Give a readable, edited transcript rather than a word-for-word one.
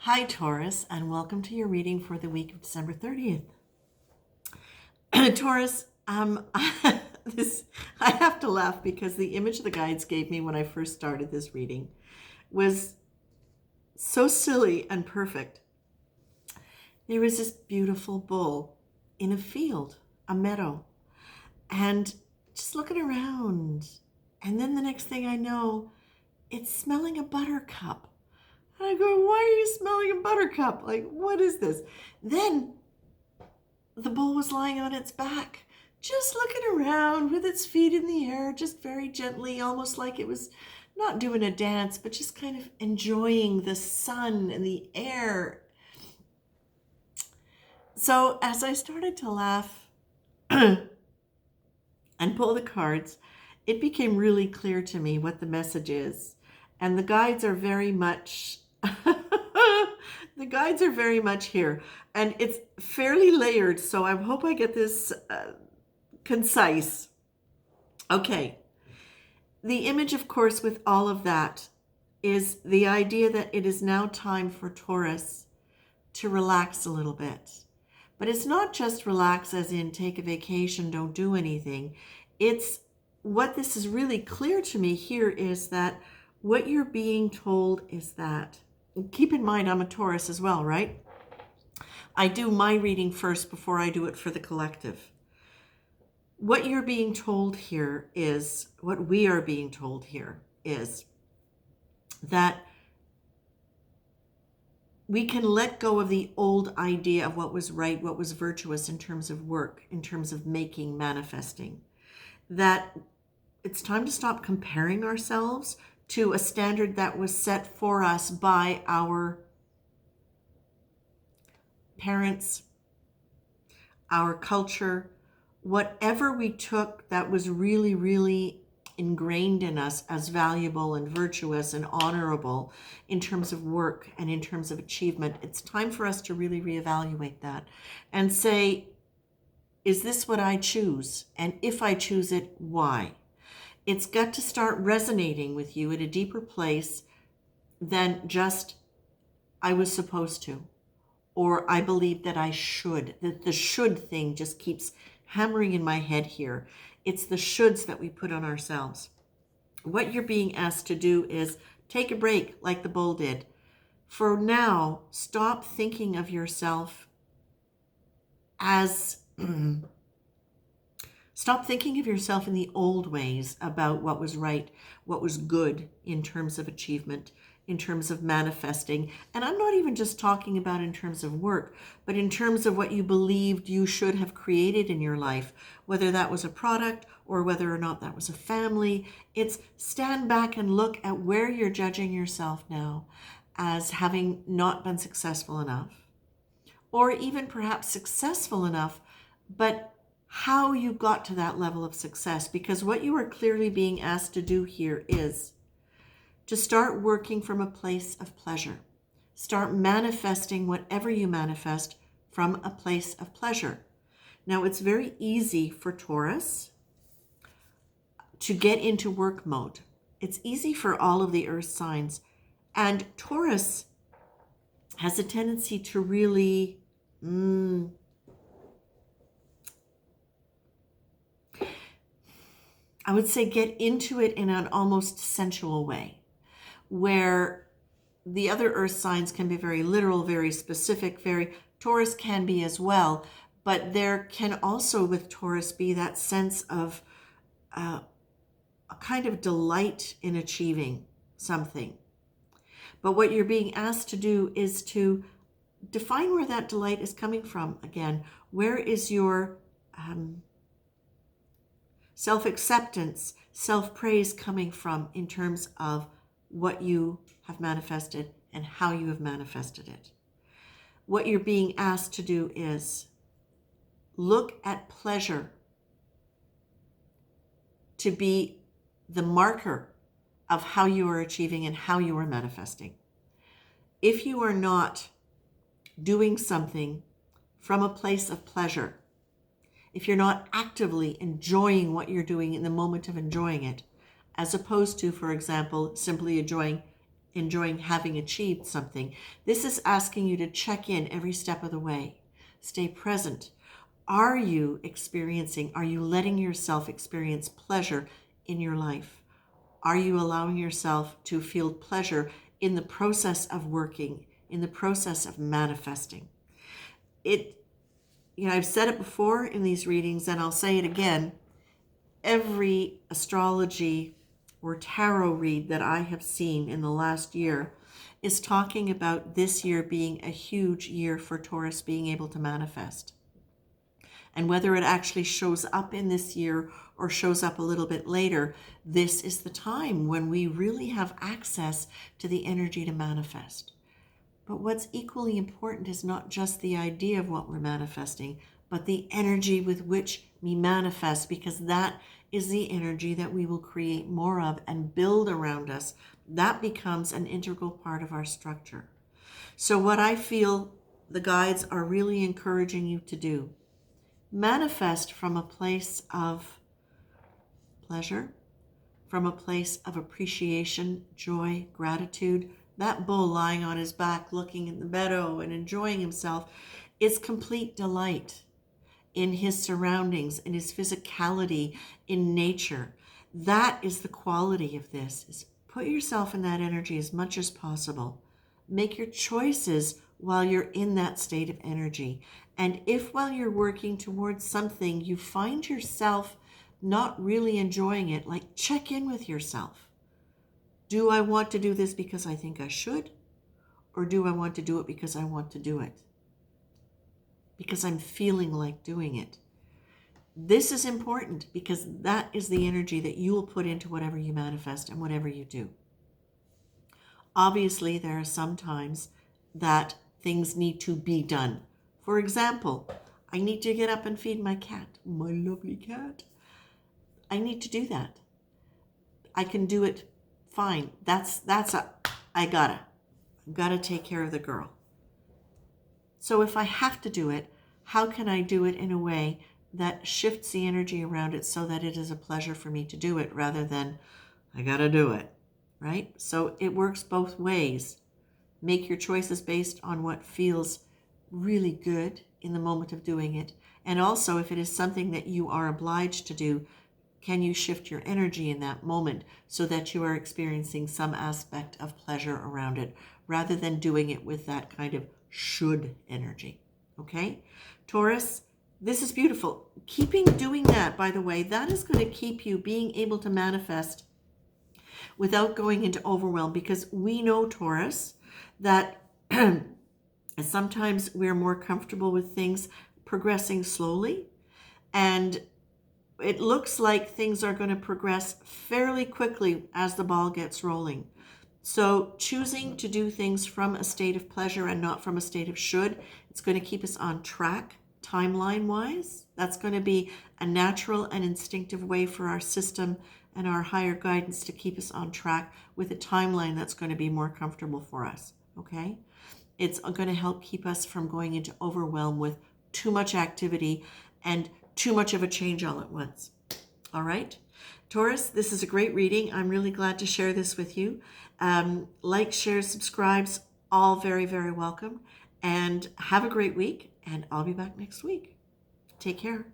Hi, Taurus, and welcome to your reading for the week of December 30th. Taurus, this I have to laugh because the image the guides gave me when I first started this reading was so silly and perfect. There was this beautiful bull in a field, a meadow, and just looking around. And then the next thing I know, it's smelling a buttercup. And I go, why are you smelling a buttercup? Like, what is this? Then the bull was lying on its back, just looking around with its feet in the air, just very gently, almost like it was not doing a dance, but just kind of enjoying the sun and the air. So as I started to laugh and pull the cards, it became really clear to me what the message is. And the guides are very much the guides are very much here, and it's fairly layered, so I hope I get this concise. Okay, the image, of course, with all of that is the idea that it is now time for Taurus to relax a little bit. But it's not just relax as in take a vacation, don't do anything. It's what this is really clear to me here is that what you're being told is that, keep in mind I'm a Taurus as well, right? I do my reading first before I do it for the collective. What you're being told here is, what we are being told here is that we can let go of the old idea of what was right, what was virtuous in terms of work, in terms of making, manifesting. That it's time to stop comparing ourselves to a standard that was set for us by our parents, our culture, whatever we took that was really, really ingrained in us as valuable and virtuous and honorable in terms of work and in terms of achievement. It's time for us to really reevaluate that and say, is this what I choose? And if I choose it, why? It's got to start resonating with you at a deeper place than just, I was supposed to, or I believe that I should. That the should thing just keeps hammering in my head here. It's the shoulds that we put on ourselves. What you're being asked to do is take a break like the bull did. For now, stop thinking of yourself as stop thinking of yourself in the old ways about what was right, what was good in terms of achievement, in terms of manifesting. And I'm not even just talking about in terms of work, but in terms of what you believed you should have created in your life, whether that was a product or whether or not that was a family. It's stand back and look at where you're judging yourself now as having not been successful enough, or even perhaps successful enough, but how you got to that level of success. Because what you are clearly being asked to do here is to start working from a place of pleasure. Start manifesting whatever you manifest from a place of pleasure. Now, it's very easy for Taurus to get into work mode. It's easy for all of the earth signs. And Taurus has a tendency to really I would say get into it in an almost sensual way, where the other earth signs can be very literal, very specific, very Taurus can be as well, but there can also with Taurus be that sense of a kind of delight in achieving something. But what you're being asked to do is to define where that delight is coming from again. Where is your self-acceptance, self-praise coming from in terms of what you have manifested and how you have manifested it? What you're being asked to do is look at pleasure to be the marker of how you are achieving and how you are manifesting. If you are not doing something from a place of pleasure, if you're not actively enjoying what you're doing in the moment of enjoying it, as opposed to, for example, simply enjoying enjoying having achieved something. This is asking you to check in every step of the way. Stay present. Are you letting yourself experience pleasure in your life? Are you allowing yourself to feel pleasure in the process of working, in the process of manifesting? I've said it before in these readings, and I'll say it again. Every astrology or tarot read that I have seen in the last year is talking about this year being a huge year for Taurus being able to manifest. And whether it actually shows up in this year or shows up a little bit later, this is the time when we really have access to the energy to manifest. But what's equally important is not just the idea of what we're manifesting, but the energy with which we manifest, because that is the energy that we will create more of and build around us. That becomes an integral part of our structure. So what I feel the guides are really encouraging you to do, manifest from a place of pleasure, from a place of appreciation, joy, gratitude. That bull lying on his back, looking in the meadow and enjoying himself, is complete delight in his surroundings, in his physicality, in nature. That is the quality of this, is put yourself in that energy as much as possible. Make your choices while you're in that state of energy. And if while you're working towards something, you find yourself not really enjoying it, like, check in with yourself. Do I want to do this because I think I should? Or do I want to do it because I want to do it? Because I'm feeling like doing it. This is important because that is the energy that you will put into whatever you manifest and whatever you do. Obviously, there are some times that things need to be done. For example, I need to get up and feed my cat, my lovely cat. I need to do that. I can do it fine. I gotta take care of the girl. So if I have to do it, how can I do it in a way that shifts the energy around it so that it is a pleasure for me to do it rather than I gotta do it, right? So it works both ways. Make your choices based on what feels really good in the moment of doing it. And also, if it is something that you are obliged to do, can you shift your energy in that moment so that you are experiencing some aspect of pleasure around it rather than doing it with that kind of should energy? Okay? Taurus, this is beautiful. Keeping doing that, by the way, that is going to keep you being able to manifest without going into overwhelm, because we know, Taurus, that sometimes we're more comfortable with things progressing slowly, and it looks like things are going to progress fairly quickly as the ball gets rolling. So choosing to do things from a state of pleasure and not from a state of should, it's going to keep us on track timeline-wise. That's going to be a natural and instinctive way for our system and our higher guidance to keep us on track with a timeline that's going to be more comfortable for us, okay? It's going to help keep us from going into overwhelm with too much activity and too much of a change all at once. All right, Taurus, this is a great reading. I'm really glad to share this with you. Like, share, subscribes, all very, very welcome. And have a great week, and I'll be back next week. Take care.